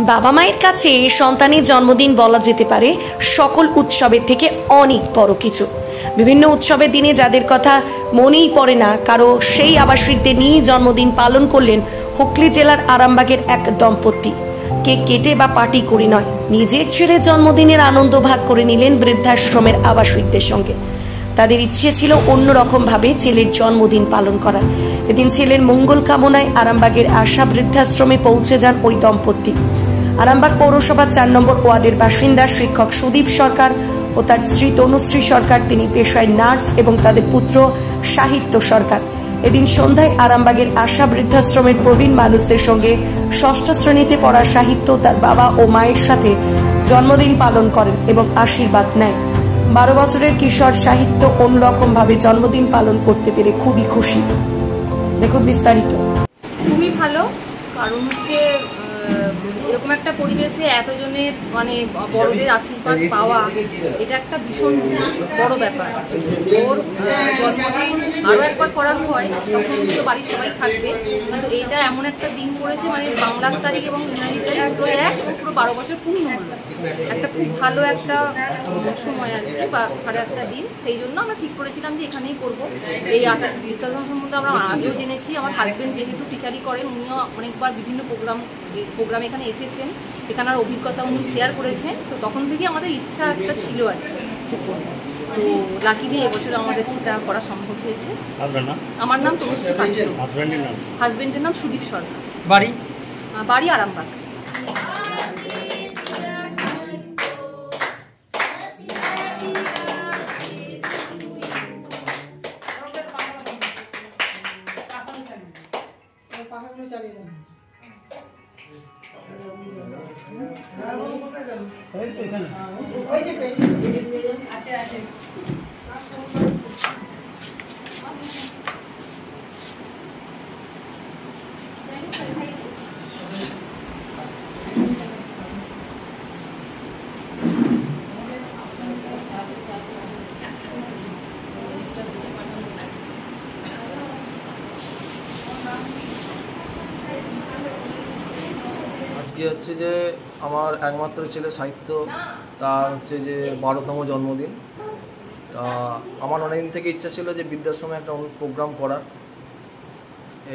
বাবা মায়ের কাছে সন্তানের জন্মদিন বলা যেতে পারে সকল উৎসবের থেকে অনেক বড় কিছু। বিভিন্ন উৎসবের দিনে যাদের কথা মনেই পড়ে না কারো, সেই আবাসিকদের নিয়ে জন্মদিন পালন করলেন হুগলি জেলার আরামবাগের এক দম্পতি। কেক কেটে বা পার্টি করে নয়, নিজের ছেলের জন্মদিনের আনন্দ ভাগ করে নিলেন বৃদ্ধাশ্রমের আবাসিকদের সঙ্গে। তাদের ইচ্ছে ছিল অন্যরকম ভাবে ছেলের জন্মদিন পালন করার। এদিন ছেলের মঙ্গল কামনায় আরামবাগের আশা বৃদ্ধাশ্রমে পৌঁছে যান ওই দম্পতি। আরামবাগ পৌরসভার 4 নম্বর ওয়ার্ডের বাসিন্দা শিক্ষক সুদীপ সরকার ও তার স্ত্রী তনুশ্রী সরকার, তিনি পেশায় নার্স, এবং তাদের পুত্র সাহিত্য সরকার। এদিন সন্ধ্যায় আরামবাগের আশা বৃদ্ধাশ্রমের প্রবীণ মানুষদের সঙ্গে 6ষ্ঠ শ্রেণীতে পড়া সাহিত্য তার বাবা ও মায়ের সাথে জন্মদিন পালন করেন এবং আশীর্বাদ নেয়। 12 বছরের কিশোর সাহিত্য অন্যরকম ভাবে জন্মদিন পালন করতে পেরে খুবই খুশি। দেখুন বিস্তারিত। খুবই ভালো, কারণ হচ্ছে এরকম একটা পরিবেশে এতজনের মানে বড়দের আশীর্বাদ পাওয়া, এটা একটা ভীষণ বড় ব্যাপার। ওর জন্মদিন আরও একবার করা হয় তখন তো বাড়ির সবাই থাকবে, কিন্তু এটা এমন একটা দিন পড়েছে, মানে বাংলার তারিখ এবং ইংরাজি তারিখ দুটো এক, এবং পুরো 12 বছর পূর্ণ হলো। একটা খুব ভালো একটা সময় আর কি, বা ভালো একটা দিন। সেই জন্য আমরা ঠিক করেছিলাম যে এখানেই করবো। এই বৃদ্ধাশ্রম সম্বন্ধে আমরা আগেও জেনেছি। আমার হাজব্যান্ড যেহেতু টিচারই করেন, উনিও অনেকবার বিভিন্ন প্রোগ্রাম এখানে এসেছেন, এখানের অভিজ্ঞতা উনি শেয়ার করেছেন। তো তখন থেকে আমাদের ইচ্ছা একটা ছিল আর কি। তো লাকিলি এবছর আমাদের সেটা করা সম্ভব হয়েছে। আমার নাম তনুশ্রী পাত্র, হাজব্যান্ডের নাম সুদীপ সরকার। বাড়ি আরামবাগ। আজকে হচ্ছে যে আমার একমাত্র ছেলে সাহিত্য, তার হচ্ছে যে 12তম জন্মদিন। তা আমার অনেকদিন থেকে ইচ্ছা ছিল যে বৃদ্ধাশ্রমে একটা প্রোগ্রাম করার।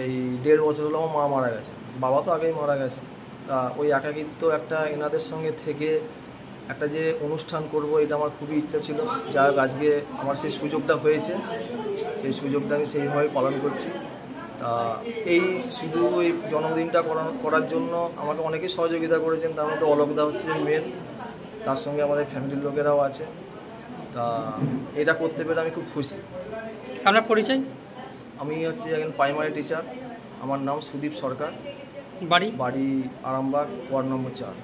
এই 1.5 বছর হলো আমার মা মারা গেছে, বাবা তো আগেই মারা গেছে। তা ওই একাকিত্ব একটা এনাদের সঙ্গে থেকে একটা যে অনুষ্ঠান করব, এটা আমার খুবই ইচ্ছা ছিল। যাই হোক আজকে আমার সেই সুযোগটা হয়েছে, সেই সুযোগটা আমি সেইভাবে পালন করছি। তা এই শুধু এই জন্মদিনটা করার জন্য আমাকে অনেকেই সহযোগিতা করেছেন, তার মধ্যে অলোকদা হচ্ছে মেন, তার সঙ্গে আমাদের ফ্যামিলির লোকেরাও আছে। তা এটা করতে পেরে আমি খুব খুশি। আপনার পরিচয়? আমি হচ্ছে একজন প্রাইমারি টিচার, আমার নাম সুদীপ সরকার। বাড়ি আরামবাগ, ওয়ার্ড নম্বর 4।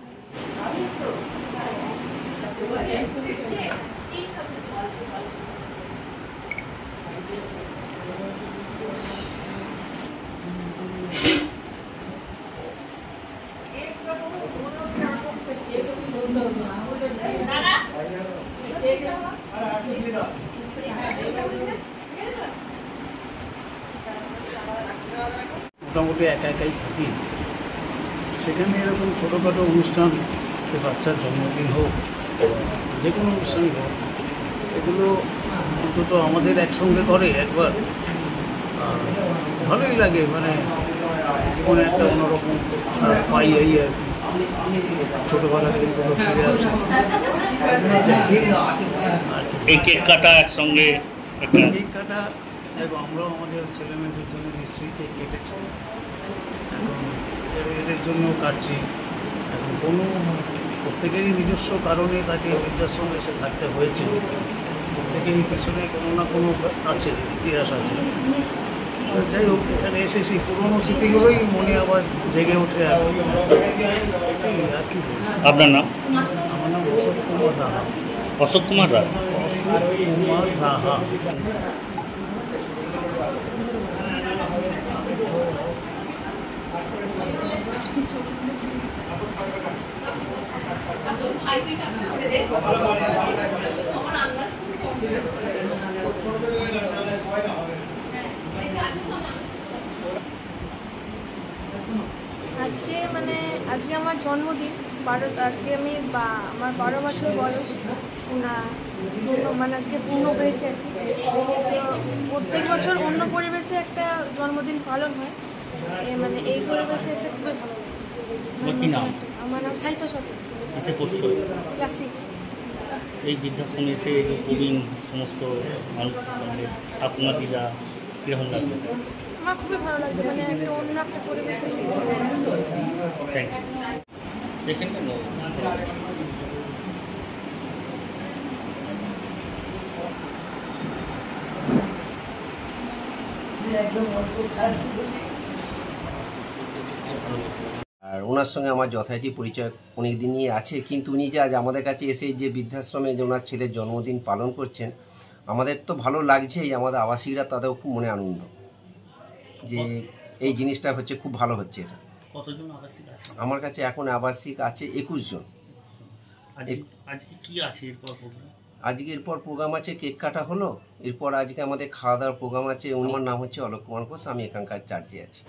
মোটামুটি একাই থাকি, সেখানে এরকম ছোটোখাটো অনুষ্ঠান, সে বাচ্চার জন্মদিন হোক, যে কোনো অনুষ্ঠানই হোক, এগুলো অন্তত আমাদের একসঙ্গে করে একবার, ভালোই লাগে। মানে জীবনে একটা অন্যরকম পাই এই আর কি, ছোটোবেলার দিনগুলো ফিরে আসে। এই কেক কাটা একসঙ্গে, কেক কাটা এবং আমরাও আমাদের ছেলেমেয়েদের জন্য নিশ্চয়ই কেক কেটেছি, এখন এদের জন্যও কাটছি। এখন কোনো প্রত্যেকেরই নিজস্ব কারণে তাকে বৃদ্ধাশ্রমে এসে থাকতে হয়েছে, প্রত্যেকেরই পিছনে কোনো না কোনো আছে, ইতিহাস আছে। যাই হোক, এখানে এসে সেই পুরোনো স্মৃতিগুলোই মনে আবার জেগে ওঠে। এটাই আর কি। আপনার নাম? আমার নাম অশোক কুমার রাহা। অশোক কুমার রাহা। আজকে আজকে আমার জন্মদিন, আজকে আমি আমার 12 বছর বয়স আজকে পূর্ণ হয়েছে আর কি। প্রত্যেক বছর অন্য পরিবেশে একটা জন্মদিন পালন হয়, এই পরিবেশে এসে খুবই ভালো লাগছে। আমার নাম সাহিত্য সরকার, ক্লাস 6। এই বৃদ্ধাশ্রমে এসে প্রবীণ সমস্ত মানুষের সঙ্গে ছাত্রছাত্রীরা কীরকম লাগবে? আমার খুবই ভালো লাগছে, একটা অন্য একটা পরিবেশে এসে। Thank you. এখানটা আর ওনার সঙ্গে আমার যথারীতি পরিচয় অনেক দিনই আছে, কিন্তু উনি যে আজ আমাদের কাছে এসে যে বৃদ্ধাশ্রমে যে ওনার ছেলের জন্মদিন পালন করছেন, আমাদের তো ভালো লাগছেই, আমাদের আবাসিকরা তাদেরও খুব মনে আনন্দ যে এই জিনিসটা হচ্ছে, খুব ভালো হচ্ছে এটা। কতজন আবাসিক আছে আমার কাছে এখন আবাসিক আছে 21 জন। আজকে কি আছে এরপর প্রোগ্রাম? আজকে এরপর প্রোগ্রাম আছে, কেক কাটা হলো, এরপর আজকে আমাদের খাওয়া দাওয়ার প্রোগ্রাম আছে। আমার নাম হচ্ছে অলোক কুমার ঘোষ, আমি এখানকার চার্জে আছি।